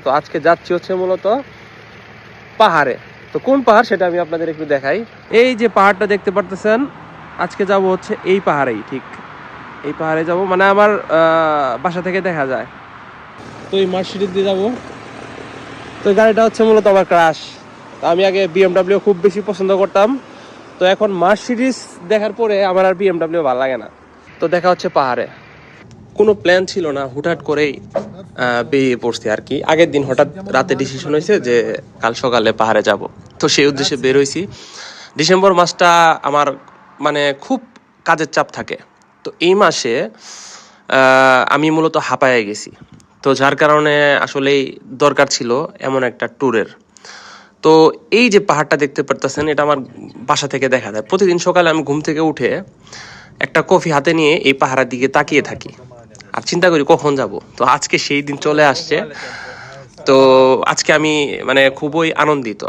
তো আজকে যাচ্ছি হচ্ছে মূলত পাহাড়ে। তো কোন পাহাড় সেটা আমি আপনাদের একটু দেখাই। এই যে পাহাড়টা দেখতে পারতেছেন, আজকে যাব হচ্ছে এই পাহাড়েই, ঠিক এই পাহাড়ে যাব, মানে আমার বাসা থেকে দেখা যায়। তো এই মার্সিডিজ দিয়ে যাবো। তো এই গাড়িটা হচ্ছে মূলত আমার ক্রাশ। আমি আগে বিএমডাব্লিউ খুব বেশি পছন্দ করতাম, তো এখন মার্সিডিজ দেখার পরে আমার আর বিএমডাব্লিউ ভালো লাগে না। তো দেখা হচ্ছে পাহাড়ে। কোনো প্ল্যান ছিল না, হুটহাট করেই বেরিয়ে পড়ছি আর কি। আগের দিন হঠাৎ রাতে ডিসিশন হয়েছে যে কাল সকালে পাহাড়ে যাব, তো সেই উদ্দেশ্যে বের হয়েছি। ডিসেম্বর মাসটা আমার মানে খুব কাজের চাপ থাকে, তো এই মাসে আমি মূলত হাঁপায়ে গেছি। তো যার কারণে আসলেই দরকার ছিল এমন একটা ট্যুরের। তো এই যে পাহাড়টা দেখতে পারতেছেন, এটা আমার বাসা থেকে দেখা যায়। প্রতিদিন সকালে আমি ঘুম থেকে উঠে একটা কফি হাতে নিয়ে এই পাহাড়ের দিকে তাকিয়ে থাকি আর চিন্তা করি কখন যাব। তো আজকে সেই দিন চলে আসছে। তো আজকে আমি মানে খুবই আনন্দিত।